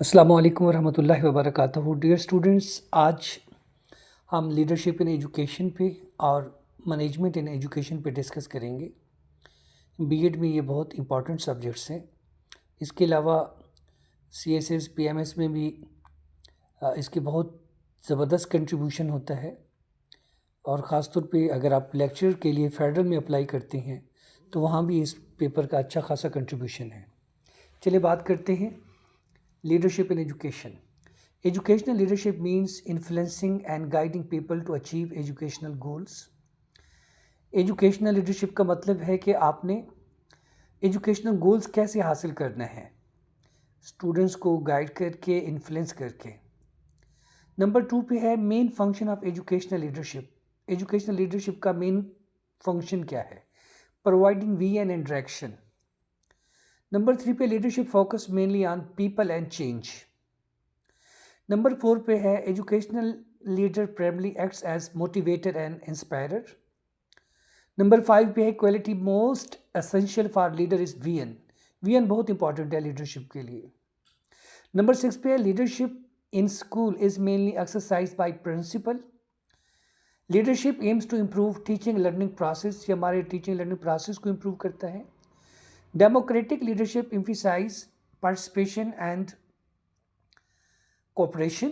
अस्सलामु अलैकुम वरहमतुल्लाहि वबरकातुहू। डियर स्टूडेंट्स, आज हम लीडरशिप इन एजुकेशन पे और मैनेजमेंट इन एजुकेशन पे डिस्कस करेंगे। बीएड में ये बहुत इंपॉर्टेंट सब्जेक्ट्स हैं। इसके अलावा सीएसएस पीएमएस में भी इसके बहुत ज़बरदस्त कंट्रीब्यूशन होता है। और ख़ास तौर पे अगर आप लेक्चर के लिए फेडरल में अप्लाई करते हैं तो वहाँ भी इस पेपर का अच्छा खासा कंट्रीब्यूशन है। चलिए बात करते हैं leadership in education. Educational leadership means influencing and guiding people to achieve educational goals. Educational leadership का मतलब है कि आपने educational goals कैसे हासिल करना है, स्टूडेंट्स को गाइड करके, इन्फ्लुएंस करके। नंबर 2 पे है main function of educational leadership. Educational leadership का मेन फंक्शन क्या है? Providing vision and direction. Number 3 पे leadership focus mainly on people and change. Number 4 पे है educational leader primary acts as motivator and inspirer. Number 5 पे है quality most essential for leader is vision. Vision बहुत important है leadership के लिए। Number 6 पे है leadership in school is mainly exercise by principal. Leadership aims to improve teaching learning process. ये हमारे टीचिंग लर्निंग प्रोसेस को इम्प्रूव करता है। Democratic leadership emphasise participation and cooperation.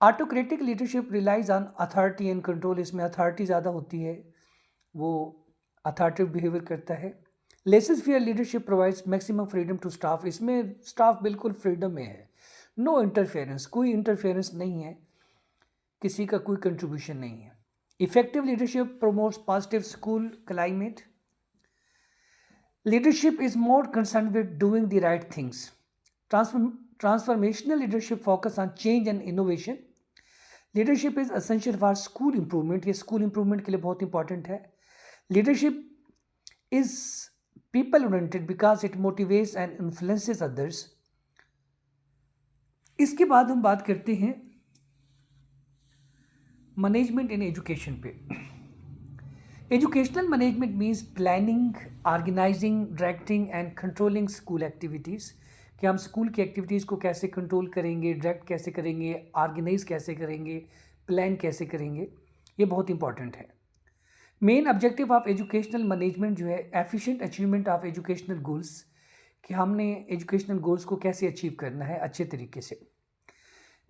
Autocratic leadership relies on authority and control. इसमें authority ज़्यादा होती है, वो अथॉरिटेटिव बिहेवियर करता है। Laissez faire leadership provides maximum freedom to staff. इसमें स्टाफ बिल्कुल फ्रीडम में है, नो इंटरफेरेंस, कोई इंटरफेरेंस नहीं है, किसी का कोई कंट्रीब्यूशन नहीं है। Effective leadership promotes positive school climate. Leadership is more concern with doing the right things. Transformational leadership focus on change and innovation. Leadership is essential for school improvement. ये school improvement के लिए बहुत important है. Leadership is people oriented because it motivates and influences others. इसके बाद हम बात करते हैं मैनेजमेंट इन एजुकेशन पे। Educational management means planning, organising, directing and controlling school activities. कि हम स्कूल की एक्टिविटीज़ को कैसे कंट्रोल करेंगे, डायरेक्ट कैसे करेंगे, ऑर्गेनाइज कैसे करेंगे, प्लान कैसे करेंगे, ये बहुत इंपॉर्टेंट है। Main objective of educational management जो है efficient achievement of educational goals, कि हमने एजुकेशनल गोल्स को कैसे अचीव करना है अच्छे तरीके से।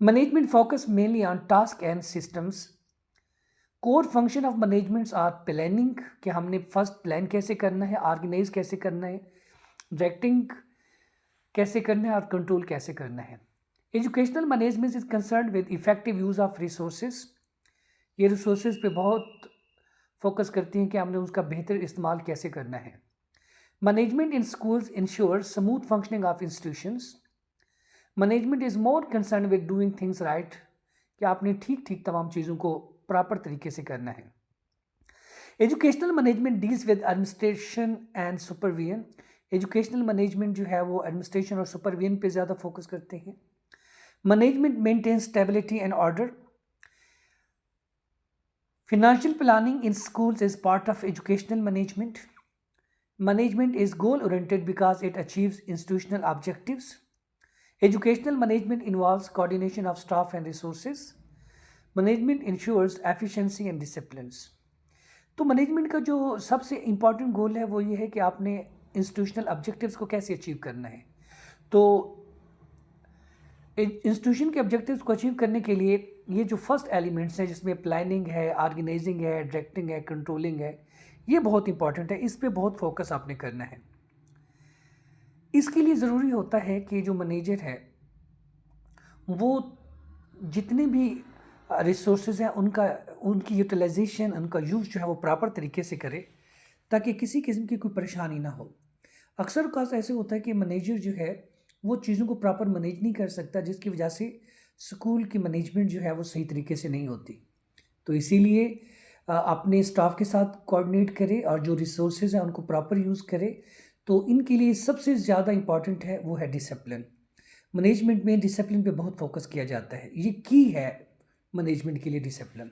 Management focus mainly on task and systems. Core function of managements are planning, कि हमने फर्स्ट प्लान कैसे करना है, ऑर्गेनाइज कैसे करना है, डायरेक्टिंग कैसे करना है और कंट्रोल कैसे करना है। Educational management is concern with effective use of resources. ये रिसोर्सेज पे बहुत फोकस करती हैं कि हमने उसका बेहतर इस्तेमाल कैसे करना है। Management in schools ensure smooth functioning of institutions. Management is more concern with doing things right, कि आपने ठीक ठीक तमाम चीज़ों को प्रॉपर तरीके से करना है। Educational management deals with administration and supervision. Educational management जो है वो एडमिनिस्ट्रेशन और सुपरविजन पे ज़्यादा फोकस करते हैं। Management maintains stability and order. Financial planning in schools is part of educational management. Management is goal oriented because it achieves institutional objectives. Educational management involves coordination of staff and resources. Management ensures efficiency and disciplines. तो management का जो सबसे important गोल है वो ये है कि आपने इंस्टीट्यूशनल ऑब्जेक्टिव्स को कैसे अचीव करना है। तो इंस्टीट्यूशन के ऑब्जेक्टिव्स को अचीव करने के लिए ये जो फर्स्ट एलिमेंट्स हैं, जिसमें प्लानिंग है, ऑर्गेनाइजिंग है, डायरेक्टिंग है, कंट्रोलिंग है, ये बहुत इंपॉर्टेंट है। इस पे बहुत फोकस आपने करना है। इसके लिए ज़रूरी होता है कि जो मैनेजर है वो जितने भी रिसोर्सेज हैं उनकी यूटिलाइजेशन, उनका यूज़ जो है वो प्रॉपर तरीके से करे, ताकि किसी किस्म की कोई परेशानी ना हो। अक्सर औक़ात ऐसे होता है कि मैनेजर जो है वो चीज़ों को प्रॉपर मैनेज नहीं कर सकता, जिसकी वजह से स्कूल की मैनेजमेंट जो है वो सही तरीके से नहीं होती। तो इसीलिए अपने स्टाफ के साथ कोऑर्डिनेट करे और जो रिसोर्सेज हैं उनको प्रॉपर यूज़ करे। तो इनके लिए सबसे ज़्यादा इम्पॉर्टेंट है वो है डिसिप्लिन। मैनेजमेंट में डिसिप्लिन पे बहुत फोकस किया जाता है, ये की है मैनेजमेंट के लिए डिसिप्लिन।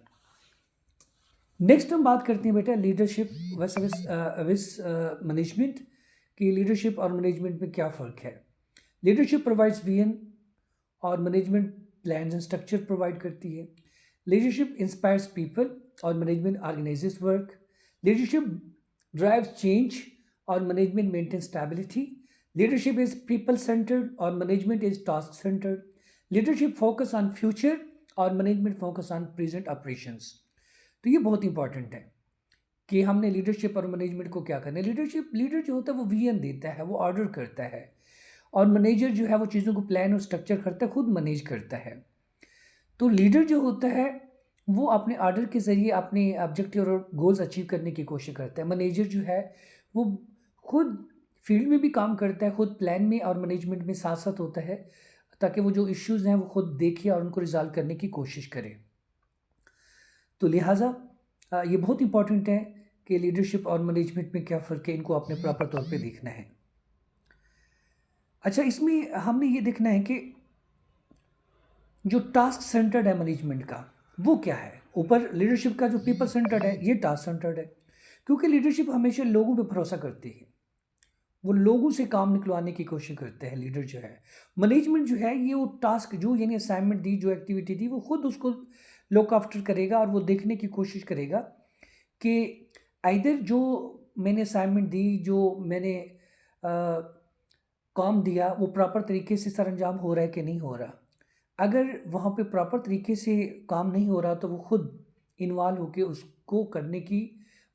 नेक्स्ट हम बात करते हैं बेटा लीडरशिप विस मैनेजमेंट, की लीडरशिप और मैनेजमेंट में क्या फ़र्क है। लीडरशिप प्रोवाइड्स विजन और management plans and structure provide करती है। लीडरशिप इंस्पायर्स पीपल और management organizes work. Leadership drives change और management maintain stability. Leadership is people centered और management is task centered. Leadership focus on future और management focus on present operations. तो ये बहुत important है कि हमने लीडरशिप और मैनेजमेंट को क्या करना है। लीडर जो होता है वो विजन देता है, वो ऑर्डर करता है, और मैनेजर जो है वो चीज़ों को प्लान और स्ट्रक्चर करता है, खुद मैनेज करता है। तो लीडर जो होता है वो अपने ऑर्डर के ज़रिए अपने ऑब्जेक्टिव और गोल्स अचीव करने की कोशिश करता है। मैनेजर जो है वो खुद फील्ड में भी काम करता है, खुद प्लान में और मैनेजमेंट में साथ साथ होता है, ताकि वो जो इश्यूज़ हैं वो खुद देखे और उनको रिजॉल्व करने की कोशिश करे। तो लिहाजा ये बहुत इंपॉर्टेंट है कि लीडरशिप और मैनेजमेंट में क्या फ़र्क है, इनको आपने प्रॉपर तौर पे देखना है। अच्छा, इसमें हमने ये देखना है कि जो टास्क सेंटर्ड है मैनेजमेंट का वो क्या है। ऊपर लीडरशिप का जो पीपल सेंटर्ड है, ये टास्क सेंटर्ड है, क्योंकि लीडरशिप हमेशा लोगों पे भरोसा करती है, वो लोगों से काम निकलवाने की कोशिश करते हैं लीडर जो है। मैनेजमेंट जो है ये वो टास्क जो यानी असाइनमेंट दी, जो एक्टिविटी दी, वो खुद उसको लुक आफ्टर करेगा और वो देखने की कोशिश करेगा कि आइदर जो मैंने असाइनमेंट दी, जो मैंने काम दिया, वो प्रॉपर तरीके से सरअंजाम हो रहा है कि नहीं हो रहा। अगर वहाँ पे प्रॉपर तरीके से काम नहीं हो रहा तो वो खुद इन्वॉल्व होकर उसको करने की,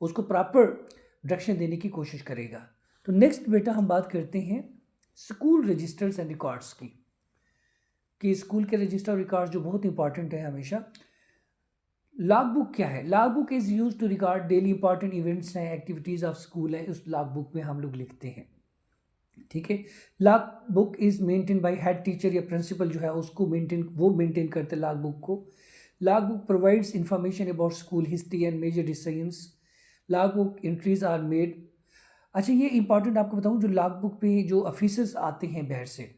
उसको प्रॉपर डायरेक्शन देने की कोशिश करेगा। तो नेक्स्ट बेटा हम बात करते हैं स्कूल रजिस्टर्स एंड रिकॉर्ड्स की, कि स्कूल के रजिस्टर रिकॉर्ड्स जो बहुत इंपॉर्टेंट है हमेशा। लॉग बुक क्या है? Log book is use to record daily important events हैं, एक्टिविटीज़ ऑफ स्कूल है, उस लॉग बुक में हम लोग लिखते हैं। ठीक है, log book is maintain by head teacher या प्रिंसिपल जो है उसको मेंटेन करते लॉग बुक को। Log book provides information about school history and major decisions. Log book entries are made. अच्छा, ये इंपॉर्टेंट आपको बताऊं, जो लॉग बुक पे जो ऑफिसर्स आते हैं बाहर से,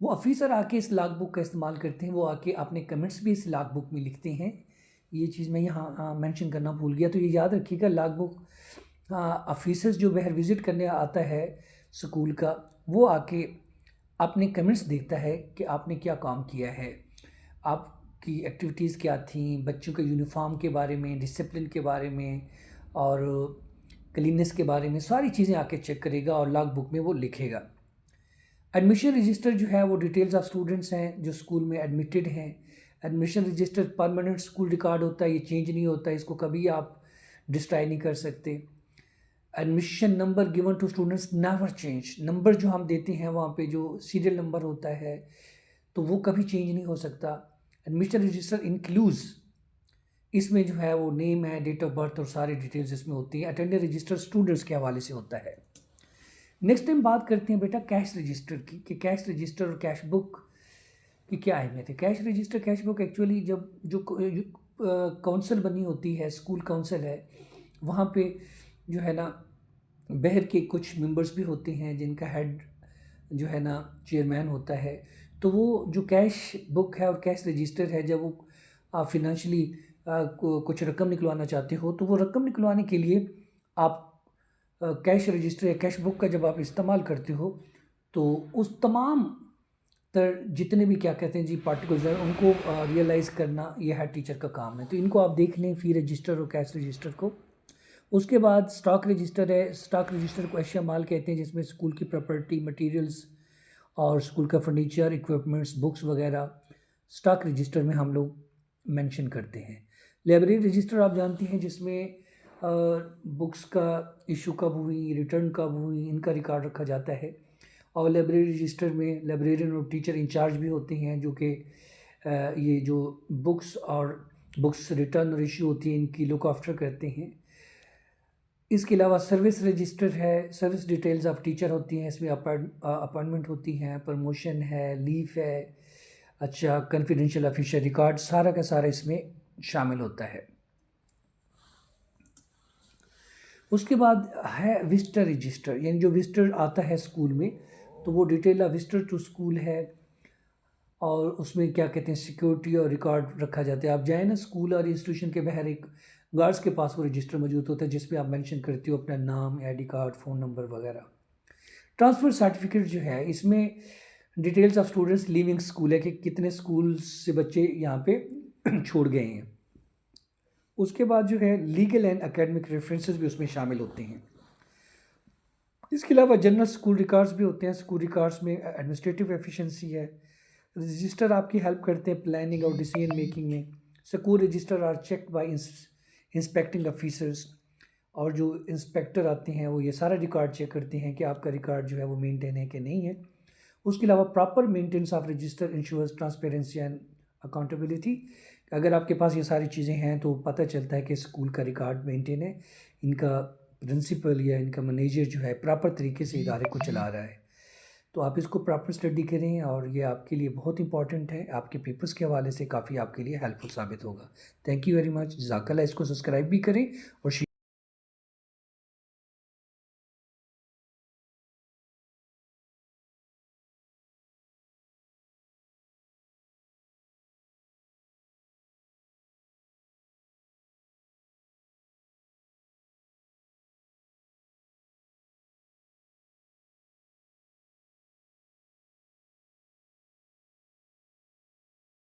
वो ऑफिसर आके इस लॉग बुक का इस्तेमाल करते हैं, वो आके अपने कमेंट्स भी इस लॉग बुक में लिखते हैं। ये चीज़ मैं यहाँ मेंशन करना भूल गया, तो ये याद रखिएगा। लॉग बुक ऑफिसर्स जो बाहर विज़िट करने आता है स्कूल का, वो आके अपने कमेंट्स देता है कि आपने क्या काम किया है, आपकी एक्टिविटीज़ क्या थी, बच्चों के यूनिफॉर्म के बारे में, डिसिप्लिन के बारे में और क्लीननेस के बारे में, सारी चीज़ें आके चेक करेगा और लॉग बुक में वो लिखेगा। एडमिशन रजिस्टर जो है वो डिटेल्स ऑफ स्टूडेंट्स हैं जो स्कूल में एडमिटेड हैं। Admission register permanent school record होता है, ये चेंज नहीं होता, इसको कभी आप डिस्ट्राई नहीं कर सकते। Admission number given to students never change. Number जो हम देते हैं वहाँ पे जो सीरियल नंबर होता है तो वो कभी चेंज नहीं हो सकता। एडमिशन रजिस्टर इंक्लूड्स, इसमें जो है वो नेम है, डेट ऑफ बर्थ और सारी डिटेल्स इसमें होती है। अटेंडेंस रजिस्टर स्टूडेंट्स के हवाले से होता है। नेक्स्ट टाइम बात करते हैं बेटा कैश रजिस्टर की, कि कैश रजिस्टर और कैश बुक की क्या अहमियत है। Cash register, cash book actually जब जो काउंसिल बनी होती है, स्कूल काउंसिल है, वहाँ पे जो है ना बाहर के कुछ मेंबर्स भी होते हैं जिनका हेड जो है ना चेयरमैन होता है। तो वो जो कैश बुक है और कैश रजिस्टर है, जब वो आप फिनेंशियली कुछ रकम निकलवाना चाहते हो तो वो रकम निकलवाने के लिए आप कैश रजिस्टर या कैश बुक का जब आप इस्तेमाल करते हो तो उस तमाम जितने भी क्या कहते हैं जी पार्टिकल्स हैं उनको रियलाइज़ करना ये हेड टीचर का काम है। तो इनको आप देख लें, फ़ी रजिस्टर और कैश रजिस्टर को। उसके बाद स्टॉक रजिस्टर है। स्टॉक रजिस्टर को अशिया माल कहते हैं, जिसमें स्कूल की प्रॉपर्टी, मटेरियल्स और स्कूल का फर्नीचर, इक्विपमेंट्स, बुक्स वगैरह स्टॉक रजिस्टर में हम लोग मेंशन करते हैं। लाइब्रेरी रजिस्टर आप जानती हैं, जिसमें बुक्स का इशू कब हुई, रिटर्न कब हुई, इनका रिकॉर्ड रखा जाता है। और लाइब्रेरी रजिस्टर में लाइब्रेरियन और टीचर इंचार्ज भी होते हैं, जो कि ये जो बुक्स रिटर्न और इशू होती है इनकी लुक आफ्टर करते हैं। इसके अलावा सर्विस रजिस्टर है। सर्विस डिटेल्स ऑफ टीचर होती हैं, इसमें अपॉइंटमेंट होती हैं, प्रमोशन है, लीव है, अच्छा कॉन्फिडेंशियल ऑफिशियल रिकॉर्ड, सारा का सारा इसमें शामिल होता है। उसके बाद है विजिटर रजिस्टर, यानी जो विजिटर आता है स्कूल में तो वो detail of visitor to school है, और उसमें क्या कहते हैं सिक्योरिटी और रिकॉर्ड रखा जाता है। आप जाए ना स्कूल और इंस्टीट्यूशन के बाहर, एक गार्ड्स के पास वो रजिस्टर मौजूद होता है जिसमें आप मेंशन करते हो अपना नाम, आईडी कार्ड, फ़ोन नंबर वगैरह। ट्रांसफ़र सर्टिफिकेट जो है, इसमें details of students leaving school है कि कितने स्कूल से बच्चे यहाँ पे छोड़ गए हैं। उसके बाद जो है लीगल एंड एकेडमिक रेफरेंसेस भी उसमें शामिल होते हैं। इसके अलावा जनरल स्कूल रिकॉर्ड्स भी होते हैं। स्कूल रिकॉर्ड्स में एडमिनिस्ट्रेटिव एफिशिएंसी है। रजिस्टर आपकी हेल्प करते हैं प्लानिंग और डिसीजन मेकिंग में। School register are check by inspecting officers, और जो इंस्पेक्टर आते हैं वो ये सारा रिकॉर्ड चेक करते हैं कि आपका रिकॉर्ड जो है वो मेंटेन है कि नहीं है। उसके अलावा proper maintenance of register ensures transparency and accountability. अगर आपके पास ये सारी चीज़ें हैं तो पता चलता है कि स्कूल का रिकॉर्ड मेंटेन है, इनका प्रिंसिपल या इनका मैनेजर जो है प्रॉपर तरीके से इदारे को चला रहा है। तो आप इसको प्रॉपर स्टडी करें और ये आपके लिए बहुत इंपॉर्टेंट है, आपके पेपर्स के हवाले से काफ़ी आपके लिए हेल्पफुल साबित होगा। Thank you very much. जज़ाकल्लाह। इसको सब्सक्राइब भी करें और